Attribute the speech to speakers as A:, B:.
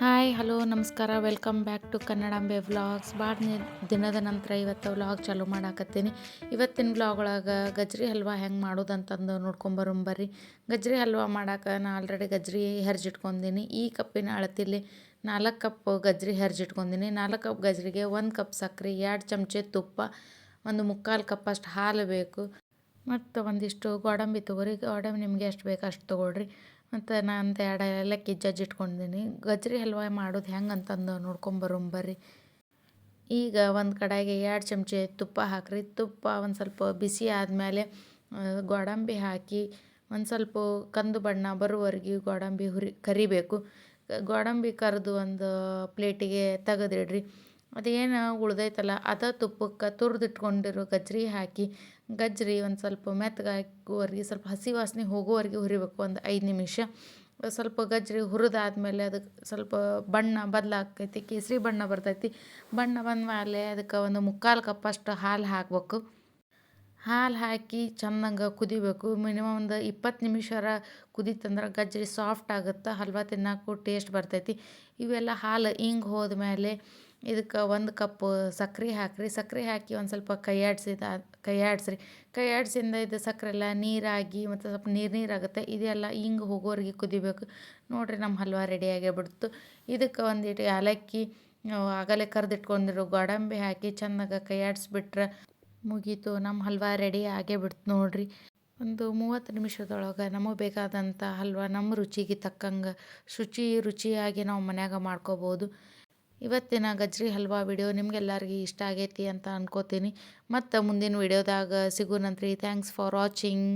A: Hi hello ನಮಸ್ಕಾರ welcome back to Kannadambe vlogs. ಭಾಳ ದಿನದ ನಂತರ ಇವತ್ತು ವ್ಲಾಗ್ ಚಾಲೂ ಮಾಡಾಕತ್ತೀನಿ. ಇವತ್ತಿನ ವ್ಲಾಗ್ ಒಳಗೆ ಗಜ್ರಿ ಹಲ್ವಾ ಹೆಂಗೆ ಮಾಡೋದಂತಂದು ನೋಡ್ಕೊಂಬರೋಂಬರ್ರಿ. ಗಜ್ರಿ ಹಲ್ವಾ ಮಾಡಾಕ ನಾ ಆಲ್ರೆಡಿ ಗಜ್ರಿ ಹೆರ್ಜಿಟ್ಕೊಂಡೀನಿ. ಈ ಕಪ್ಪಿನ ಅಳತಿಲಿ 4 ಕಪ್ ಗಜ್ರಿ ಹೆರ್ಜಿಟ್ಕೊಂಡೀನಿ. 4 ಕಪ್ ಗಜ್ರಿಗೆ 1 ಕಪ್ ಸಕ್ಕರೆ, 2 ಚಮಚೆ ತುಪ್ಪ, ಒಂದು 3/4 ಕಪ್ ಅಷ್ಟು ಹಾಲು ಬೇಕು. ಮತ್ತು ಒಂದಿಷ್ಟು ಗೋಡಂಬಿ ತೊಗೊರಿ. ಗೋಡಂಬಿ ನಿಮಗೆ ಎಷ್ಟು ಬೇಕು ಅಷ್ಟು ತೊಗೊಳ್ರಿ. ಮತ್ತು ನಾನು 2 ಏಲಕ್ಕಿ ಜಜ್ಜಿಟ್ಕೊಂಡಿದ್ದೀನಿ. ಗಜ್ರಿ ಹಲ್ವಾ ಮಾಡೋದು ಹೆಂಗೆ ಅಂತಂದು ನೋಡ್ಕೊಂಬರೋಂಬರ್ರಿ. ಈಗ ಒಂದು ಕಡಾಯಿಗೆ 2 ಚಮಚೆ ತುಪ್ಪ ಹಾಕಿರಿ. ತುಪ್ಪ ಒಂದು ಸ್ವಲ್ಪ ಬಿಸಿ ಆದಮೇಲೆ ಗೋಡಂಬಿ ಹಾಕಿ ಒಂದು ಸ್ವಲ್ಪ ಕಂದು ಬಣ್ಣ ಬರುವವರೆಗೆ ಗೋಡಂಬಿ ಕರಿಬೇಕು. ಗೋಡಂಬಿ ಕರೆದು ಒಂದು ಪ್ಲೇಟಿಗೆ ತೆಗೆದಿಡ್ರಿ. ಅದೇನು ಉಳ್ದೈತಲ್ಲ ಅದ ತುಪ್ಪಕ್ಕೆ ತುರಿದಿಟ್ಕೊಂಡಿರೋ ಗಜ್ರಿ ಹಾಕಿ ಗಜ್ರಿ ಒಂದು ಸ್ವಲ್ಪ ಮೆತ್ತಗಾಗುವವರೆಗೆ ಸ್ವಲ್ಪ ಹಸಿ ವಾಸನೆ ಹೋಗುವವರೆಗೆ ಹುರಿಬೇಕು, ಒಂದು 5 ನಿಮಿಷ. ಸ್ವಲ್ಪ ಗಜ್ರಿ ಹುರಿದಾದ್ಮೇಲೆ ಅದಕ್ಕೆ ಸ್ವಲ್ಪ ಬಣ್ಣ ಬದಲಾಗ್ತೈತಿ, ಕೇಸರಿ ಬಣ್ಣ ಬರ್ತೈತಿ. ಬಣ್ಣ ಬಂದಮೇಲೆ ಅದಕ್ಕೆ ಒಂದು 3/4 ಕಪ್ ಅಷ್ಟು ಹಾಲು ಹಾಕಬೇಕು. ಹಾಲು ಹಾಕಿ ಚೆಂದಂಗೆ ಕುದಿಬೇಕು. ಮಿನಿಮಮ್ ಒಂದು 20 ನಿಮಿಷರ ಕುದೀತಂದ್ರೆ ಗಜ್ರಿ ಸಾಫ್ಟ್ ಆಗುತ್ತೆ, ಹಲ್ವಾ ತಿನ್ನೋಕ್ಕೂ ಟೇಸ್ಟ್ ಬರ್ತೈತಿ. ಇವೆಲ್ಲ ಹಾಲು ಹಿಂಗೆ ಹೋದ್ಮೇಲೆ ಇದಕ್ಕೆ 1 ಕಪ್ ಸಕ್ಕರೆ ಹಾಕಿರಿ. ಸಕ್ಕರೆ ಹಾಕಿ ಒಂದು ಸ್ವಲ್ಪ ಕೈಯಾಡಿಸ್ರಿ. ಕೈಯಾಡ್ಸಿಂದ ಇದು ಸಕ್ಕರೆ ಎಲ್ಲ ನೀರಾಗಿ ಮತ್ತು ಸ್ವಲ್ಪ ನೀರಾಗುತ್ತೆ. ಇದೆಲ್ಲ ಹಿಂಗೆ ಹೋಗೋವರೆಗೆ ಕುದಿಬೇಕು. ನೋಡಿರಿ, ನಮ್ಮ ಹಲ್ವಾ ರೆಡಿಯಾಗೇ ಬಿಡ್ತು. ಇದಕ್ಕೆ ಒಂದಿಟ್ಟು ಏಲಕ್ಕಿ, ಆಗಲೇ ಕರೆದಿಟ್ಕೊಂಡಿರೋ ಗೋಡಂಬಿ ಹಾಕಿ ಚೆನ್ನಾಗಿ ಕೈಯಾಡಿಸ್ಬಿಟ್ರೆ ಮುಗೀತು. ನಮ್ಮ ಹಲ್ವಾ ರೆಡಿ ಆಗೇ ಬಿಡ್ತು ನೋಡಿರಿ. ಒಂದು 30 ನಿಮಿಷದೊಳಗೆ ನಮಗೆ ಬೇಕಾದಂಥ ಹಲ್ವಾ ನಮ್ಮ ರುಚಿಗೆ ತಕ್ಕಂಗೆ ರುಚಿಯಾಗಿ ನಾವು ಮನ್ಯಾಗ ಮಾಡ್ಕೋಬೋದು. ಇವತ್ತಿನ ಗಜ್ರಿ ಹಲ್ವಾ ವಿಡಿಯೋ ನಿಮ್ಗೆಲ್ಲರಿಗೂ ಇಷ್ಟ ಆಗೈತಿ ಅಂತ ಅನ್ಕೋತೀನಿ. ಮತ್ತು ಮುಂದಿನ ವಿಡಿಯೋದಾಗ ಸಿಗೋಣಂತ್ರಿ. Thanks for watching.